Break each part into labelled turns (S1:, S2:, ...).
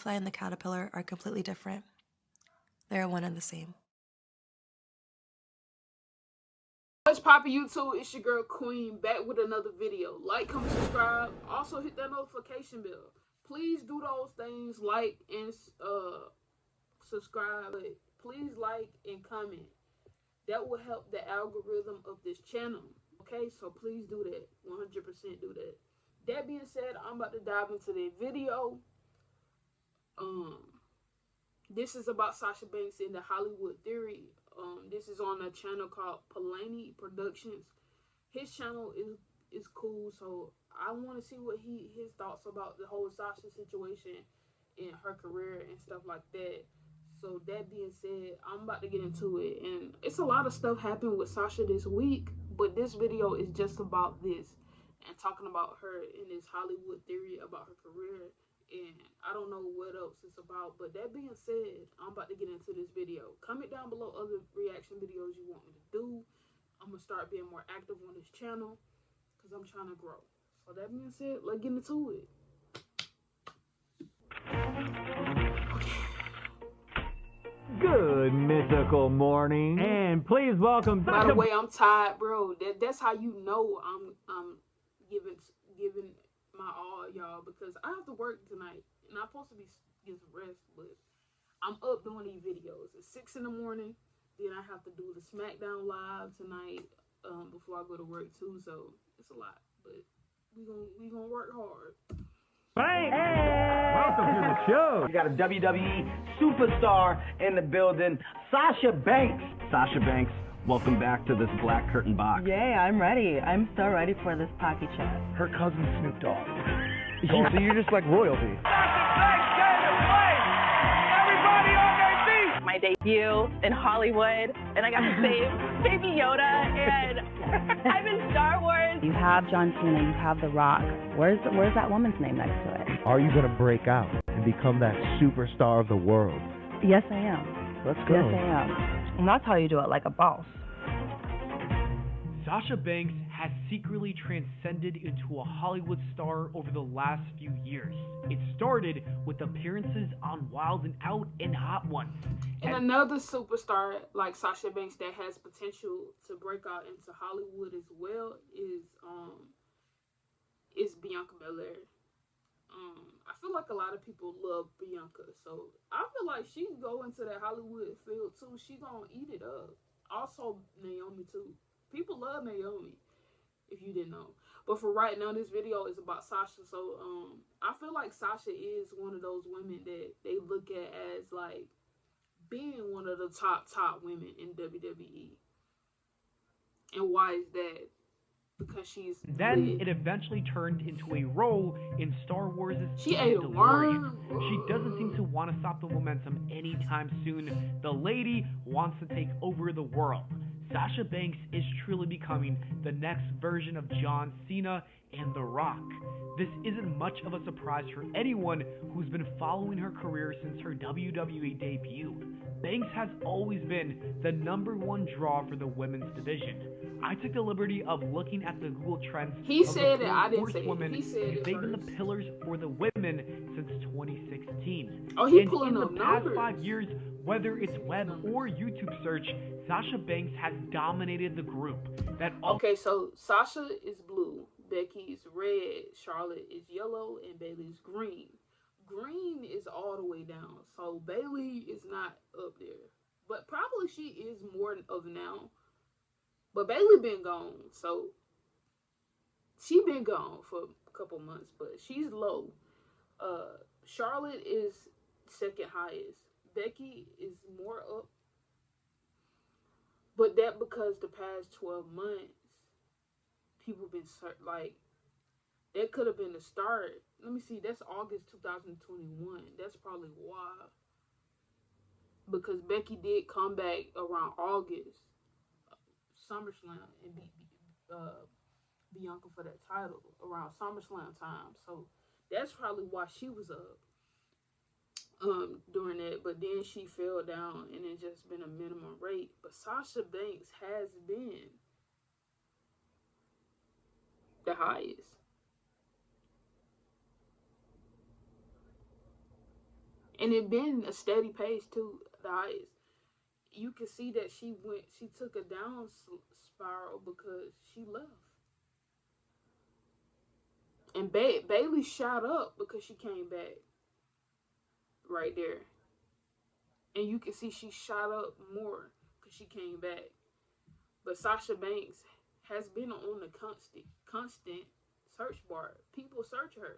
S1: butterfly and the caterpillar are completely different. They are one and the same.
S2: What's poppin' YouTube? It's your girl Queen back with another video. Like, comment, subscribe. Also hit that notification bell. Please do those things, like and subscribe. But please like and comment. That will help the algorithm of this channel. Okay, so please do that. 100% do that. That being said, I'm about to dive into the video. This is about Sasha Banks and the Hollywood Theory. This is on a channel called Polanyi Productions. His channel is cool, so I want to see what his thoughts about the whole Sasha situation and her career and stuff like that. So that being said, I'm about to get into it, and it's a lot of stuff happened with Sasha this week, but this video is just about this and talking about her and this Hollywood Theory about her career. And I don't know what else it's about. But that being said, I'm about to get into this video. Comment down below other reaction videos you want me to do. I'm going to start being more active on this channel because I'm trying to grow. So that being said, let's get into it.
S3: Good mythical morning, and please welcome.
S2: By the way, I'm tired, bro. That's how you know I'm giving my all, y'all, because I have to work tonight and I'm supposed to be getting some rest, but I'm up doing these videos. It's 6 in the morning. Then I have to do the SmackDown live tonight before I go to work too. So it's a lot, but we gonna work hard.
S3: Hey, welcome to the show.
S4: We got a WWE superstar in the building, Sasha Banks. Sasha Banks, welcome back to this black curtain box.
S5: Yay, I'm ready. I'm so ready for this pocky chat.
S6: Her cousin Snoop Dogg. Oh, so you're just like royalty.
S5: My debut in Hollywood, and I got to save Baby Yoda, and I'm in Star Wars. You have John Cena, you have The Rock. Where's that woman's name next to it?
S6: Are you gonna break out and become that superstar of the world?
S5: Yes, I am.
S6: Let's go.
S5: Yes, I am. And that's how you do it, like a boss.
S7: Sasha Banks has secretly transcended into a Hollywood star over the last few years. It started with appearances on Wild 'N Out and Hot Ones.
S2: And another superstar like Sasha Banks that has potential to break out into Hollywood as well is Bianca Belair. I feel like a lot of people love Bianca, so I feel like she can go into that Hollywood field too. She gonna eat it up. Also Naomi too. People love Naomi, if you didn't know. But for right now, this video is about Sasha. So I feel like Sasha is one of those women that they look at as like being one of the top women in WWE. And why is that? Because she's
S7: Then
S2: lit.
S7: it eventually turned into a role in Star Wars'
S2: She ate a
S7: DeLorean.
S2: worm.
S7: She doesn't seem to want to stop the momentum anytime soon. The lady wants to take over the world. Sasha Banks is truly becoming the next version of John Cena and The Rock. This isn't much of a surprise for anyone who's been following her career since her WWE debut. Banks has always been the #1 draw for the women's division. I took the liberty of looking at the Google Trends
S2: He
S7: of
S2: said
S7: the
S2: it, I didn't
S7: four
S2: say it.
S7: women.
S2: He said it
S7: They've been the
S2: first.
S7: pillars for the women since 2016.
S2: Oh, he
S7: And
S2: pulling
S7: in the
S2: up
S7: past
S2: numbers.
S7: 5 years, whether it's web or YouTube search, Sasha Banks has dominated the group.
S2: Okay, so Sasha is blue, Becky's red, Charlotte is yellow, and Bayley's green. Green is all the way down, so Bayley is not up there. But probably she is more of now. But Bayley been gone, so she been gone for a couple months, but she's low. Charlotte is second highest. Becky is more up. But that because the past 12 months, people been like, that could have been the start. Let me see, that's August 2021. That's probably why. Because Becky did come back around August, SummerSlam, and beat Bianca for that title around SummerSlam time. So that's probably why she was up during that. But then she fell down and it's just been a minimum rate. But Sasha Banks has been the highest. And it been a steady pace too. The highest. You can see that she took a down spiral because she left. And Bailey shot up because she came back. Right there. And you can see she shot up more because she came back. But Sasha Banks has been on the constant search bar. People search her.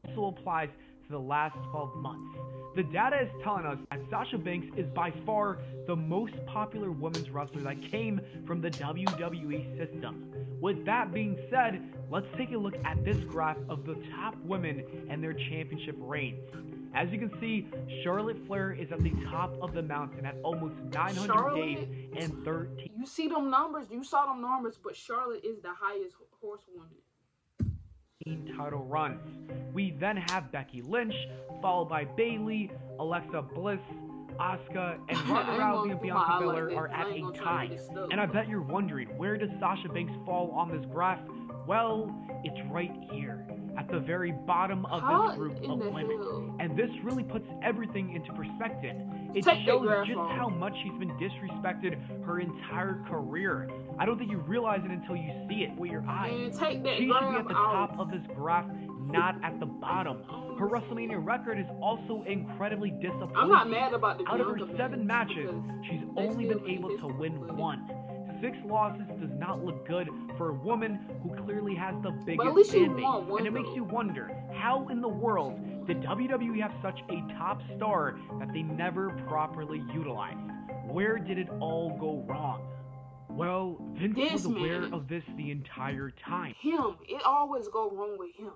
S7: Also applies to the last 12 months. The data is telling us that Sasha Banks is by far the most popular women's wrestler that came from the WWE system. With that being said, let's take a look at this graph of the top women and their championship reigns. As you can see, Charlotte Flair is at the top of the mountain at almost 900 days and 13.
S2: You see them numbers, you saw them numbers, but Charlotte is the highest horsewoman.
S7: Title runs. We then have Becky Lynch, followed by Bayley, Alexa Bliss, Asuka, and Ronda Rousey and Bianca Belair are at a tie. And I bet you're wondering, where does Sasha Banks fall on this graph? Well, it's right here, at the very bottom of this group of women. And this really puts everything into perspective. It shows just how much she's been disrespected her entire career. I don't think you realize it until you see it with your eyes. She should be at the top of this graph, not at the bottom. Her WrestleMania record is also incredibly disappointing.
S2: I'm not mad about the
S7: Out of her 7 matches, she's only been able to win 1. 6 losses does not look good for a woman who clearly has the biggest fan base. And it makes you wonder, how in the world did WWE have such a top star that they never properly utilized? Where did it all go wrong? Well, Vince was aware of this the entire time.
S2: It always go wrong with him.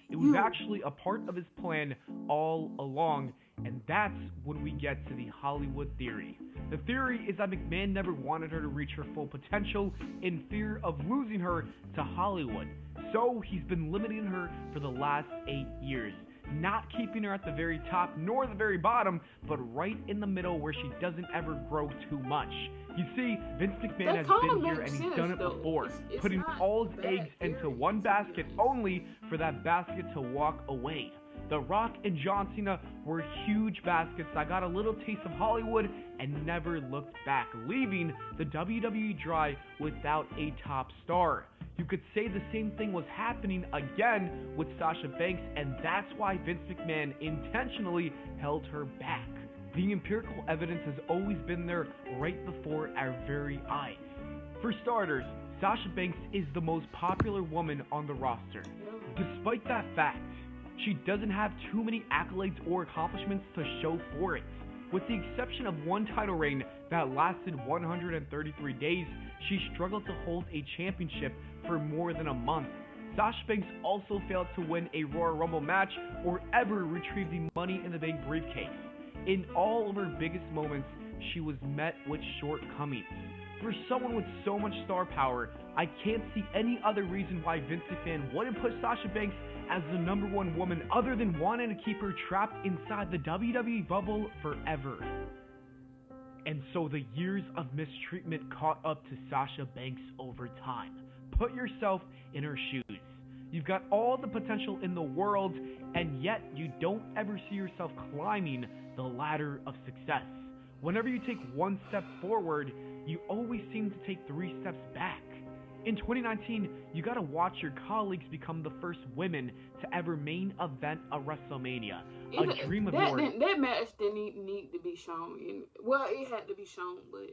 S7: It was actually a part of his plan all along, and that's when we get to the Hollywood theory. The theory is that McMahon never wanted her to reach her full potential in fear of losing her to Hollywood. So he's been limiting her for the last 8 years, not keeping her at the very top nor the very bottom, but right in the middle where she doesn't ever grow too much. You see, Vince McMahon has been here and he's done it before, putting all his eggs into one basket only for that basket to walk away. The Rock and John Cena were huge baskets that got a little taste of Hollywood and never looked back, leaving the WWE dry without a top star. You could say the same thing was happening again with Sasha Banks, and that's why Vince McMahon intentionally held her back. The empirical evidence has always been there right before our very eyes. For starters, Sasha Banks is the most popular woman on the roster. Despite that fact, she doesn't have too many accolades or accomplishments to show for it. With the exception of one title reign that lasted 133 days, she struggled to hold a championship for more than a month. Sasha Banks also failed to win a Royal Rumble match or ever retrieve the Money in the Bank briefcase. In all of her biggest moments, she was met with shortcomings. For someone with so much star power, I can't see any other reason why Vince McMahon wouldn't put Sasha Banks as the #1 woman other than wanting to keep her trapped inside the WWE bubble forever. And so the years of mistreatment caught up to Sasha Banks over time. Put yourself in her shoes. You've got all the potential in the world, and yet you don't ever see yourself climbing the ladder of success. Whenever you take one step forward, you always seem to take 3 steps back. In 2019, you gotta watch your colleagues become the first women to ever main event a WrestleMania. A dream of yours.
S2: That match didn't need to be shown. Well, it had to be shown, but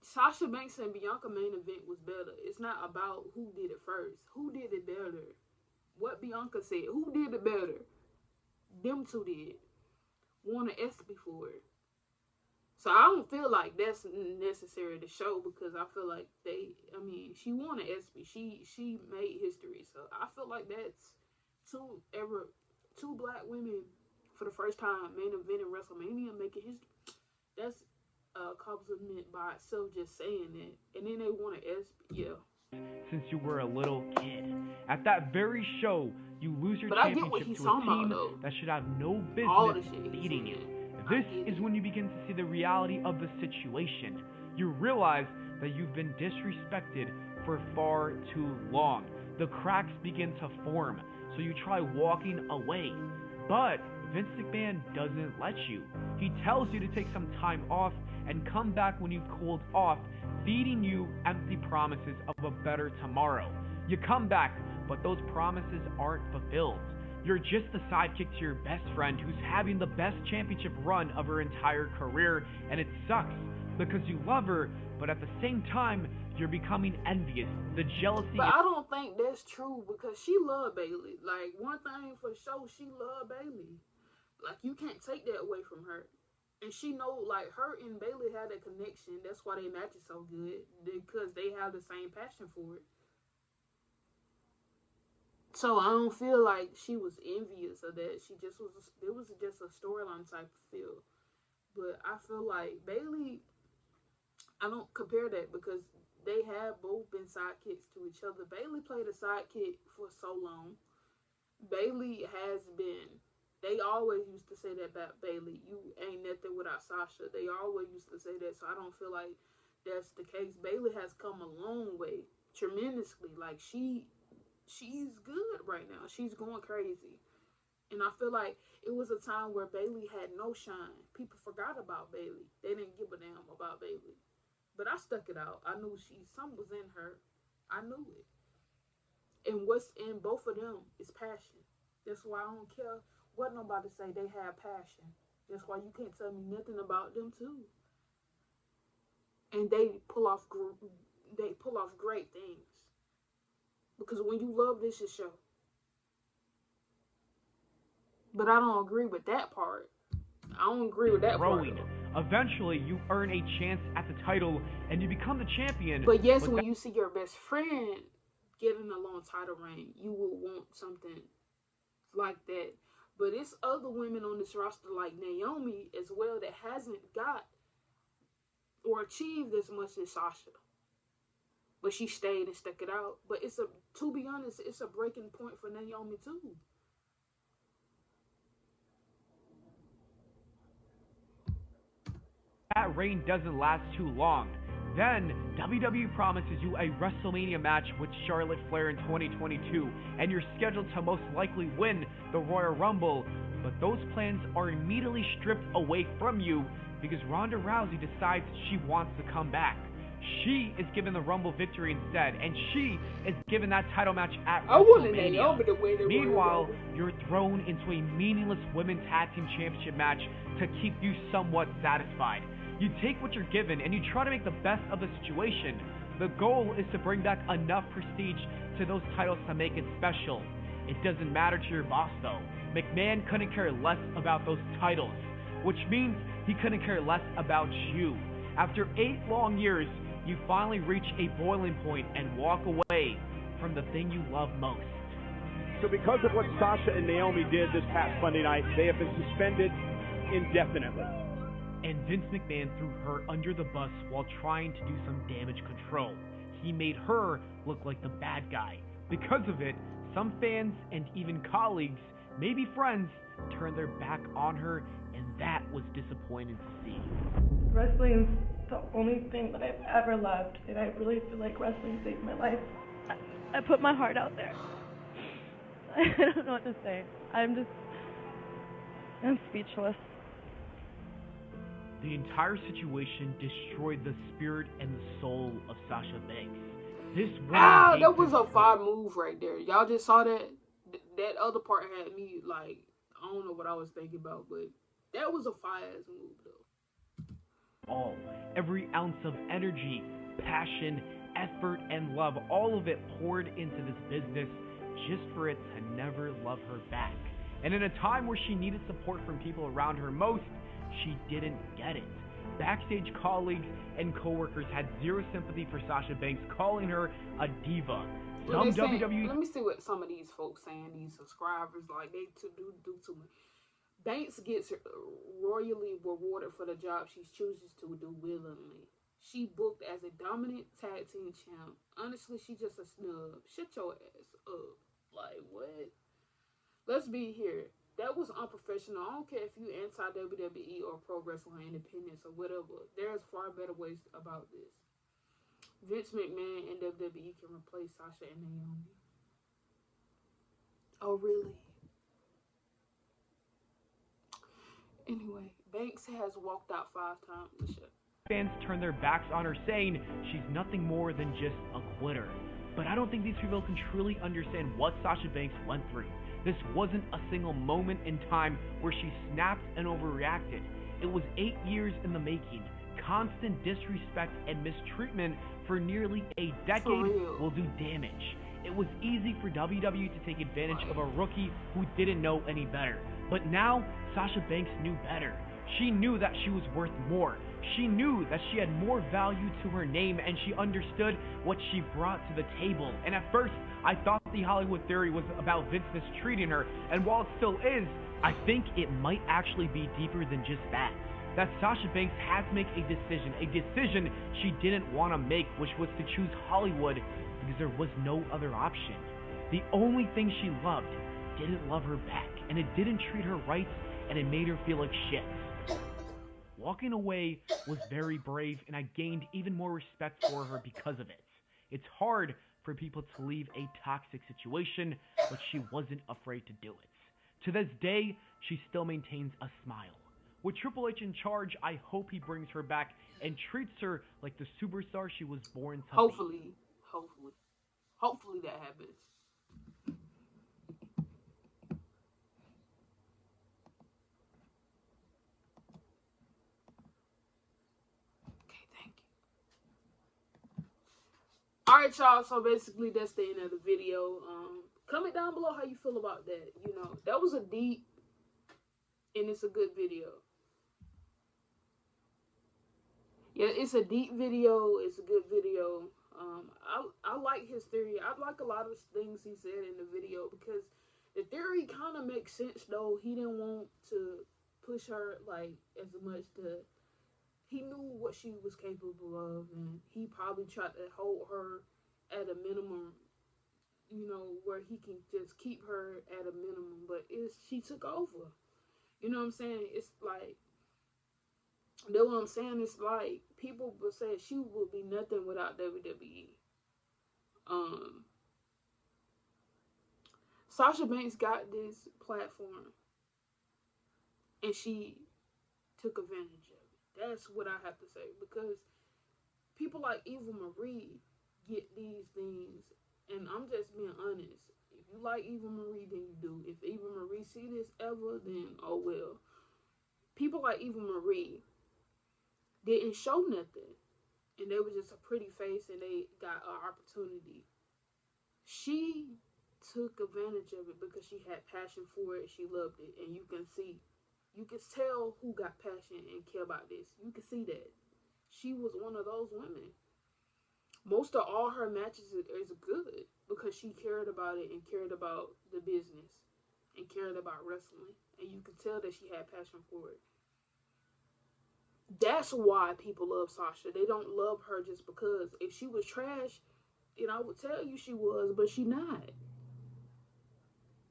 S2: Sasha Banks and Bianca main event was better. It's not about who did it first. Who did it better? What Bianca said. Who did it better? Them two did. Won an ESPY for it. So I don't feel like that's necessary to show because I feel like she won an ESPY. She made history. So I feel like that's two black women for the first time main event in WrestleMania making history. That's a compliment by itself just saying that. And then they won an ESPY. Yeah.
S7: Since you were a little kid. At that very show, you lose your championship to a team that should have no business beating you. This is when you begin to see the reality of the situation. You realize that you've been disrespected for far too long. the cracks begin to form, so you try walking away. But Vince McMahon doesn't let you. He tells you to take some time off and come back when you've cooled off, feeding you empty promises of a better tomorrow. You come back, but those promises aren't fulfilled. You're just the sidekick to your best friend who's having the best championship run of her entire career, and it sucks because you love her, but at the same time, you're becoming envious. The jealousy.
S2: But I don't think that's true because she loved Bayley. Like, one thing for sure, she loved Bayley. Like, you can't take that away from her. And she know, like, her and Bayley had a connection. That's why they match it so good, because they have the same passion for it. So I don't feel like she was envious of that. She just was. It was just a storyline type of feel. But I feel like Bayley, I don't compare that because they have both been sidekicks to each other. Bayley played a sidekick for so long. Bayley has been. They always used to say that about Bayley. You ain't nothing without Sasha. They always used to say that. So I don't feel like that's the case. Bayley has come a long way, tremendously. Like, she's good right now. She's going crazy. And I feel like it was a time where Bayley had no shine. People forgot about Bayley. They didn't give a damn about Bayley. But I stuck it out. I knew something was in her. I knew it. And what's in both of them is passion. That's why I don't care what nobody say. They have passion. That's why you can't tell me nothing about them too. And they pull off great things. Because when you love, this is show. But I don't agree with that part. I don't agree with that part.
S7: Eventually, you earn a chance at the title, and you become the champion.
S2: But yes, when you see your best friend getting a long title reign, you will want something like that. But it's other women on this roster like Naomi as well that hasn't got or achieved as much as Sasha. But she stayed and stuck it out. But to be honest, it's a breaking point for Naomi too.
S7: That reign doesn't last too long. Then, WWE promises you a WrestleMania match with Charlotte Flair in 2022, and you're scheduled to most likely win the Royal Rumble, but those plans are immediately stripped away from you because Ronda Rousey decides she wants to come back. She is given the Rumble victory instead, and she is given that title match at WrestleMania. Meanwhile, you're thrown into a meaningless Women's Tag Team Championship match to keep you somewhat satisfied. You take what you're given and you try to make the best of the situation. The goal is to bring back enough prestige to those titles to make it special. It doesn't matter to your boss though. McMahon couldn't care less about those titles, which means he couldn't care less about you. After 8 long years, you finally reach a boiling point and walk away from the thing you love most.
S3: So because of what Sasha and Naomi did this past Monday night, they have been suspended indefinitely.
S7: And Vince McMahon threw her under the bus while trying to do some damage control. He made her look like the bad guy. Because of it, some fans and even colleagues, maybe friends, turned their back on her, and that was disappointing to see.
S8: Wrestling's the only thing that I've ever loved, and I really feel like wrestling saved my life. I put my heart out there. I don't know what to say. I'm speechless.
S7: The entire situation destroyed the spirit and the soul of Sasha Banks.
S2: That was a fire move right there. Y'all just saw that? That other part had me, like, I don't know what I was thinking about, but that was a fire-ass move, though.
S7: Every ounce of energy, passion, effort, and love, all of it poured into this business just for it to never love her back. And in a time where she needed support from people around her most, she didn't get it. Backstage colleagues and coworkers had zero sympathy for Sasha Banks, calling her a diva.
S2: Let me see what some of these folks saying, these subscribers, like, they do too much. Banks gets royally rewarded for the job she chooses to do willingly. She booked as a dominant tag team champ. Honestly, she just a snub. Shut your ass up. Like, what? Let's be here. That was unprofessional. I don't care if you anti-WWE or pro wrestling independence or whatever. There's far better ways about this. Vince McMahon and WWE can replace Sasha and Naomi. Oh, really? Anyway, Banks has walked out 5 times this year.
S7: Fans turn their backs on her, saying she's nothing more than just a quitter. But I don't think these people can truly understand what Sasha Banks went through. This wasn't a single moment in time where she snapped and overreacted. It was 8 years in the making. Constant disrespect and mistreatment for nearly a decade will do damage. It was easy for WWE to take advantage of a rookie who didn't know any better. But now, Sasha Banks knew better. She knew that she was worth more. She knew that she had more value to her name, and she understood what she brought to the table. And at first, I thought the Hollywood theory was about Vince mistreating her, and while it still is, I think it might actually be deeper than just that. That Sasha Banks had to make a decision she didn't want to make, which was to choose Hollywood because there was no other option. The only thing she loved didn't love her back, and it didn't treat her right, and it made her feel like shit. Walking away was very brave, and I gained even more respect for her because of it. It's hard for people to leave a toxic situation, but she wasn't afraid to do it. To this day, she still maintains a smile. With Triple H in charge, I hope he brings her back and treats her like the superstar she was born to be.
S2: Hopefully that happens. Okay, thank you. Alright, y'all, so basically that's the end of the video. Comment down below how you feel about that. You know, that was a deep, and it's a good video. Yeah, it's a deep video. It's a good video. I like his theory. I like a lot of things he said in the video because the theory kind of makes sense, though. He didn't want to push her, like, as much to... He knew what she was capable of, and he probably tried to hold her at a minimum, you know, where he can just keep her at a minimum. But she took over. You know what I'm saying? It's like... That's what I'm saying. It's like people will say she would be nothing without WWE. Sasha Banks got this platform, and she took advantage of it. That's what I have to say, because people like Eva Marie get these things, and I'm just being honest. If you like Eva Marie, then you do. If Eva Marie see this ever, then oh well. People like Eva Marie didn't show nothing, and they were just a pretty face, and they got an opportunity. She took advantage of it because she had passion for it. She loved it, and you can tell who got passion and care about this. You can see that she was one of those women. Most of all her matches is good because she cared about it and cared about the business and cared about wrestling, and you can tell that she had passion for it. That's why people love Sasha. They don't love her just because. If she was trash, and I would tell you she was, but she not.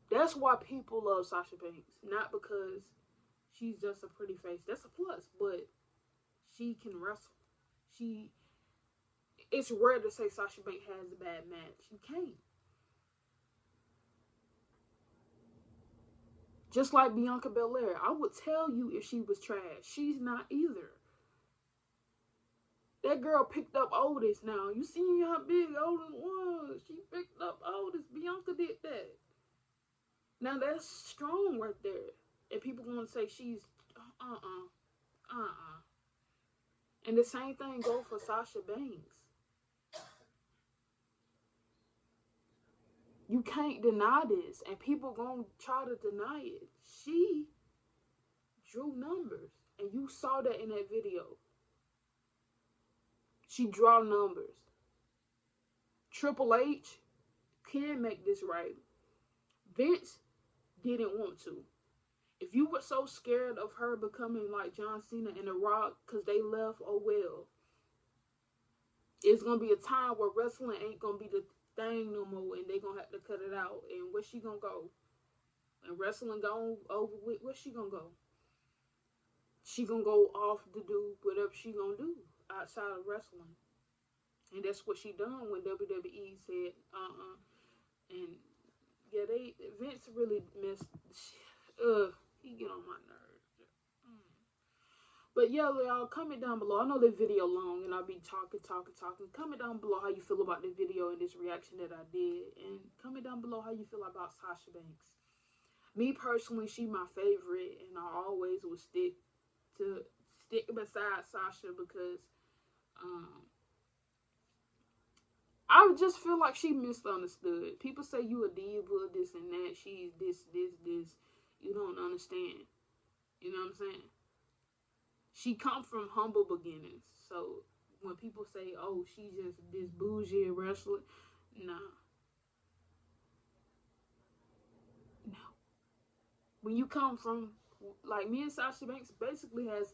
S2: That's why people love Sasha Banks. Not because she's just a pretty face. That's a plus, but she can wrestle. It's rare to say Sasha Banks has a bad match. You can't. Just like Bianca Belair. I would tell you if she was trash. She's not either. That girl picked up Otis now. You see how big Otis was. She picked up Otis. Bianca did that. Now that's strong right there. And people want to say she's And the same thing goes for Sasha Banks. You can't deny this, and people gonna try to deny it. She drew numbers, and you saw that in that video. She draw numbers. Triple H can make this right. Vince didn't want to. If you were so scared of her becoming like John Cena and The Rock because they left, oh well. It's gonna be a time where wrestling ain't gonna be the thing no more, and they gonna have to cut it out. And where she gonna go? And wrestling gone over with, where she gonna go? She gonna go off to do whatever she gonna do outside of wrestling. And that's what she done when WWE said and Yeah, Vince really missed. He get on my nerves. But yeah, y'all, comment down below. I know the video long, and I'll be talking. Comment down below how you feel about the video and this reaction that I did, and comment down below how you feel about Sasha Banks. Me personally, she my favorite, and I always will stick beside Sasha because I just feel like she misunderstood. People say you a diva, this and that. She's this. You don't understand. You know what I'm saying? She come from humble beginnings. So when people say, oh, she's just this bougie wrestler, nah. No. When you come from, like, me and Sasha Banks basically has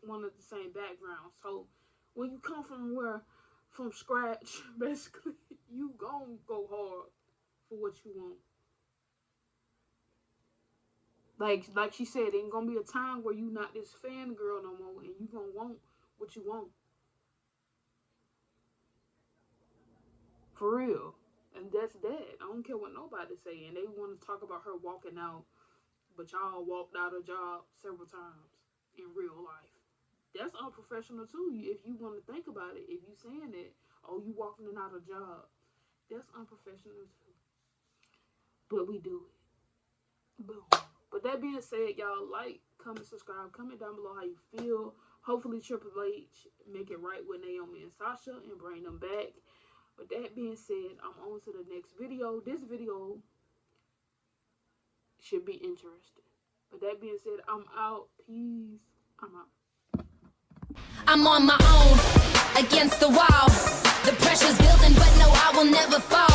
S2: one of the same backgrounds. So when you come from scratch, basically, you gon' go hard for what you want. Like she said, ain't gonna be a time where you not this fangirl no more, and you gonna want what you want. For real. And that's that. I don't care what nobody say. And they want to talk about her walking out, but y'all walked out a job several times in real life. That's unprofessional too, if you want to think about it. If you saying that, oh, you walking out a job, that's unprofessional too. But we do it. Boom. But that being said, y'all, like, comment, subscribe, comment down below how you feel. Hopefully Triple H make it right with Naomi and Sasha and bring them back. With that being said, I'm on to the next video. This video should be interesting. But that being said, I'm out. Peace. I'm out.
S9: I'm on my own, against the wall. The pressure's building, but no, I will never fall.